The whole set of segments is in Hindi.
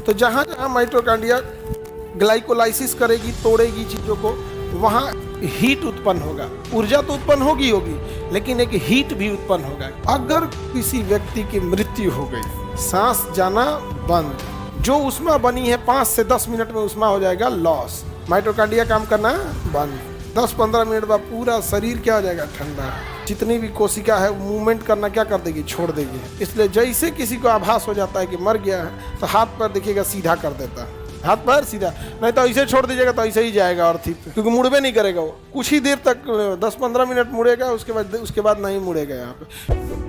तो जहाँ जहाँ माइटोकॉन्ड्रिया ग्लाइकोलाइसिस करेगी, तोड़ेगी चीज़ों को, वहाँ हीट उत्पन्न होगा। ऊर्जा तो उत्पन्न होगी लेकिन एक हीट भी उत्पन्न होगा। अगर किसी व्यक्ति की मृत्यु हो गई, सांस जाना बंद, जो ऊष्मा बनी है 5 से 10 मिनट में ऊष्मा हो जाएगा लॉस, माइटोकॉन्ड्रिया काम करना बंद। 10-15 मिनट बाद पूरा शरीर क्या हो जाएगा, ठंडा। जितनी भी कोशिका है मूवमेंट करना क्या कर देगी, छोड़ देगी। इसलिए जैसे किसी को आभास हो जाता है कि मर गया है तो हाथ पैर देखिएगा सीधा कर देता है, हाथ पैर सीधा, नहीं तो ऐसे छोड़ दीजिएगा तो ऐसे ही जाएगा अर्थी पे, क्योंकि मुड़बे नहीं करेगा वो। कुछ ही देर तक 10-15 मिनट मुड़ेगा, उसके बाद नहीं मुड़ेगा यहाँ पे।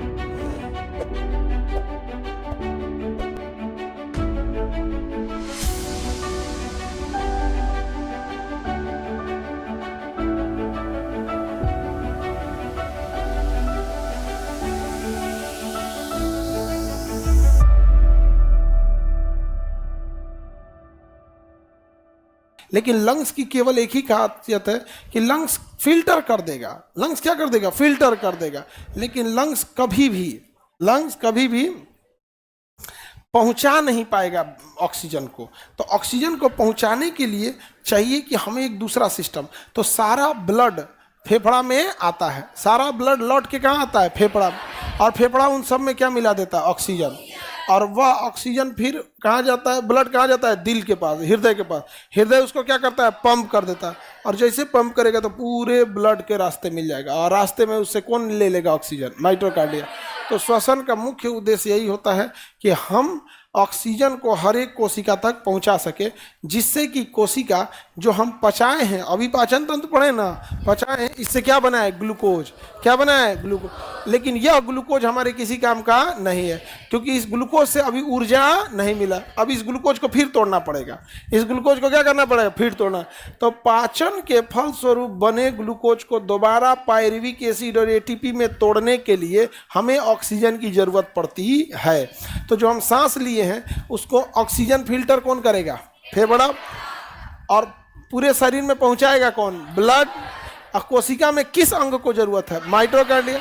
लेकिन लंग्स की केवल एक ही खासियत है कि लंग्स फिल्टर कर देगा। लंग्स क्या कर देगा, फिल्टर कर देगा। लेकिन लंग्स कभी भी पहुंचा नहीं पाएगा ऑक्सीजन को। तो ऑक्सीजन को पहुंचाने के लिए चाहिए कि हमें एक दूसरा सिस्टम। तो सारा ब्लड फेफड़ा में आता है, सारा ब्लड लौट के कहाँ आता है, फेफड़ा। और फेफड़ा उन सब में क्या मिला देता है, ऑक्सीजन। और वह ऑक्सीजन फिर कहाँ जाता है, ब्लड कहाँ जाता है, दिल के पास, हृदय के पास। हृदय उसको क्या करता है, पंप कर देता है। और जैसे पंप करेगा तो पूरे ब्लड के रास्ते मिल जाएगा, और रास्ते में उससे कौन ले लेगा, ऑक्सीजन, माइटोकॉन्ड्रिया। तो श्वसन का मुख्य उद्देश्य यही होता है कि हम ऑक्सीजन को हर एक कोशिका तक पहुंचा सके, जिससे कि कोशिका जो हम पचाए हैं, अभी पाचन तंत्र पढ़े ना, पचाए हैं, इससे क्या बना है, ग्लूकोज। क्या बना है, ग्लूकोज। लेकिन यह ग्लूकोज हमारे किसी काम का नहीं है, क्योंकि इस ग्लूकोज से अभी ऊर्जा नहीं मिला। अब इस ग्लूकोज को फिर तोड़ना पड़ेगा, इस ग्लूकोज को क्या करना पड़ेगा, फिर तोड़ना। तो पाचन के फलस्वरूप बने ग्लूकोज को दोबारा पायरुविक एसिड और एटीपी में तोड़ने के लिए हमें ऑक्सीजन की जरूरत पड़ती है। तो जो हम सांस लिए हैं उसको ऑक्सीजन फिल्टर कौन करेगा, फेफड़ा। और पूरे शरीर में पहुंचाएगा कौन, ब्लड। और कोशिका में किस अंग को जरूरत है, माइटोकॉन्ड्रिया।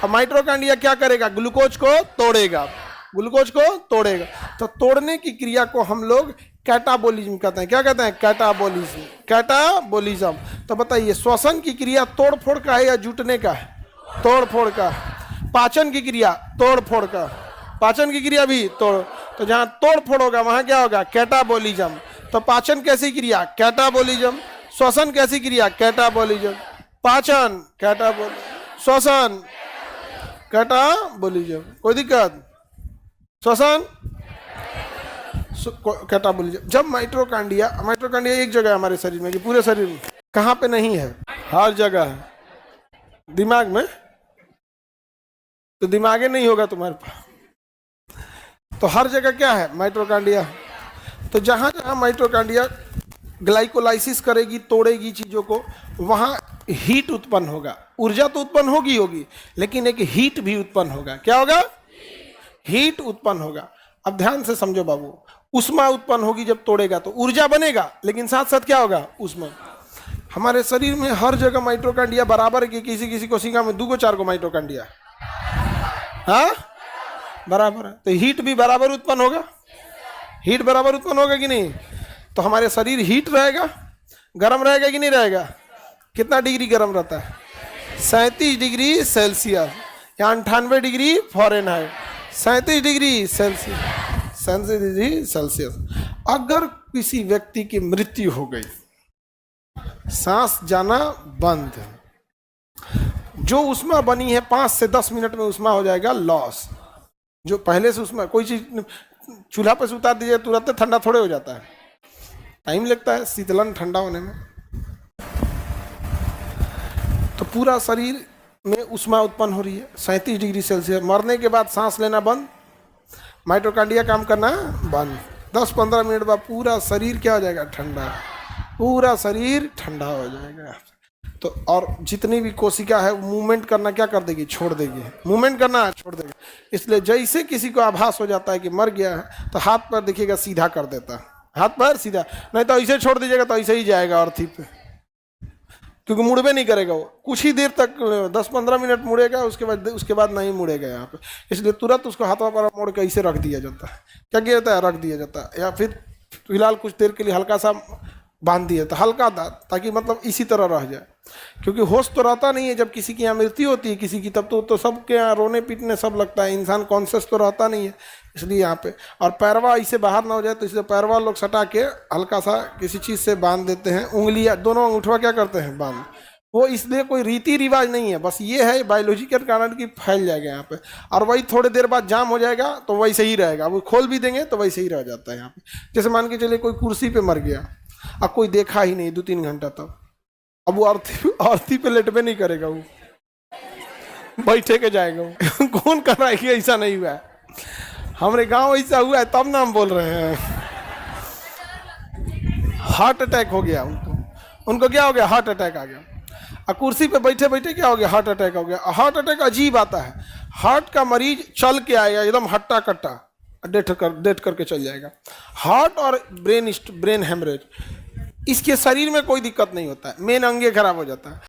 और माइटोकॉन्ड्रिया क्या करेगा, ग्लूकोज को तोड़ेगा, ग्लूकोज को तोड़ेगा। तो तोड़ने की क्रिया को हम लोग कैटाबोलिज्म कहते हैं। क्या कहते हैं, कैटाबोलिज्म, कैटाबोलिज्म। तो बताइए, श्वसन की क्रिया तोड़ फोड़ का है या जुटने का है, तोड़ फोड़ का। पाचन की क्रिया तोड़ फोड़ का, पाचन की क्रिया भी तोड़। तो जहाँ तोड़ फोड़ होगा वहाँ क्या होगा, कैटाबोलिज्म। तो पाचन कैसी क्रिया, कैटाबोलिज्म। श्वसन कैसी क्रिया, कैटाबोलिज्म। पाचन कैटाबोलिज्म, श्वसन कैटाबोलिज्म। कोई दिक्कत, श्वसन कैटाबोलिज्म। जब माइटोकॉन्ड्रिया एक जगह है हमारे शरीर में कि पूरे शरीर में, कहाँ पे नहीं है, हर जगह है। दिमाग में तो दिमागे नहीं होगा तुम्हारे पास, तो हर जगह क्या है, माइटोकॉन्ड्रिया। तो जहाँ जहाँ माइटोकॉन्ड्रिया ग्लाइकोलाइसिस करेगी, तोड़ेगी चीज़ों को, वहाँ हीट उत्पन्न होगा। ऊर्जा तो उत्पन्न होगी लेकिन एक हीट भी उत्पन्न होगा। क्या होगा, हीट उत्पन्न होगा। अब ध्यान से समझो बाबू, ऊष्मा उत्पन्न होगी जब तोड़ेगा तो ऊर्जा बनेगा, लेकिन साथ साथ क्या होगा, ऊष्मा। हमारे शरीर में हर जगह माइटोकॉन्ड्रिया बराबर की, किसी कोशिका में 2-4 को माइटोकॉन्ड्रिया, हाँ बराबर है। तो हीट भी बराबर उत्पन्न होगा, हीट बराबर उत्पन्न होगा कि नहीं। तो हमारे शरीर हीट रहेगा, गर्म रहेगा कि नहीं रहेगा। कितना डिग्री गर्म रहता है, 37 डिग्री सेल्सियस या 98 degree Fahrenheit, 37 degree Celsius, 37 degree Celsius. अगर किसी व्यक्ति की मृत्यु हो गई, सांस जाना बंद, जो ऊष्मा बनी है 5 से 10 मिनट में ऊष्मा हो जाएगा लॉस। जो पहले से उसमें कोई चीज चूल्हा पर से उतार दीजिए तुरंत ठंडा थोड़े हो जाता है, टाइम लगता है शीतलन ठंडा होने में। तो पूरा शरीर में ऊष्मा उत्पन्न हो रही है 37 डिग्री सेल्सियस। मरने के बाद सांस लेना बंद, माइटोकॉन्ड्रिया काम करना बंद। 10-15 मिनट बाद पूरा शरीर क्या हो जाएगा, ठंडा, पूरा शरीर ठंडा हो जाएगा। तो और जितनी भी कोशिका है मूवमेंट करना क्या कर देगी, छोड़ देगी, मूवमेंट करना छोड़ देगी। इसलिए जैसे किसी को आभास हो जाता है कि मर गया है तो हाथ पैर देखिएगा सीधा कर देता है, हाथ पैर सीधा, नहीं तो ऐसे छोड़ दीजिएगा तो ऐसे ही जाएगा अर्थी पे। क्योंकि मुड़बे नहीं करेगा वो, कुछ ही देर तक 10-15 मिनट मुड़ेगा, उसके बाद नहीं मुड़ेगा यहाँ पे। इसलिए तुरंत उसको हाथों पर मोड़ के इसे रख दिया जाता है। क्या किया जाता है? रख दिया जाता है, या फिर फिलहाल कुछ देर के लिए हल्का सा बांध दिया तो हल्का ताकि मतलब इसी तरह रह जाए। क्योंकि होश तो रहता नहीं है जब किसी की यहाँ मृत्यु होती है किसी की, तब तो सबके यहाँ रोने पीटने सब लगता है, इंसान कॉन्शियस तो रहता नहीं है। इसलिए यहाँ पे और पैरवा इससे बाहर ना हो जाए तो इसलिए पैरवा लोग सटा के हल्का सा किसी चीज़ से बांध देते हैं। उंगलियाँ दोनों अंगूठा क्या करते हैं? बांध। वो इसलिए कोई रीति रिवाज नहीं है, बस ये है बायोलॉजिकल कारण की फैल जाएगा यहाँ पे, और वही थोड़ी देर बाद जाम हो जाएगा तो वैसे ही रहेगा। वो खोल भी देंगे तो वैसे ही रह जाता है यहाँ पे। जैसे मान के चलिए कोई कुर्सी पे मर गया, अब कोई देखा ही नहीं 2-3 घंटा तक, अब वो अर्थी पे लेटबे नहीं करेगा, वो बैठे के जाएगा वो। कौन कर रहा है कि ऐसा नहीं हुआ है? हमारे गांव ऐसा हुआ है तब ना हम बोल रहे हैं। हार्ट अटैक हो गया उनको क्या हो गया? हार्ट अटैक आ गया। और कुर्सी पे बैठे बैठे क्या हो गया? हार्ट अटैक हो गया। हार्ट अटैक अजीब आता है, हार्ट का मरीज चल के आएगा एकदम हट्टा कट्टा, डेथ करके चल जाएगा। हार्ट और ब्रेन हेमरेज, इसके शरीर में कोई दिक्कत नहीं होता है, मेन अंगे खराब हो जाता है।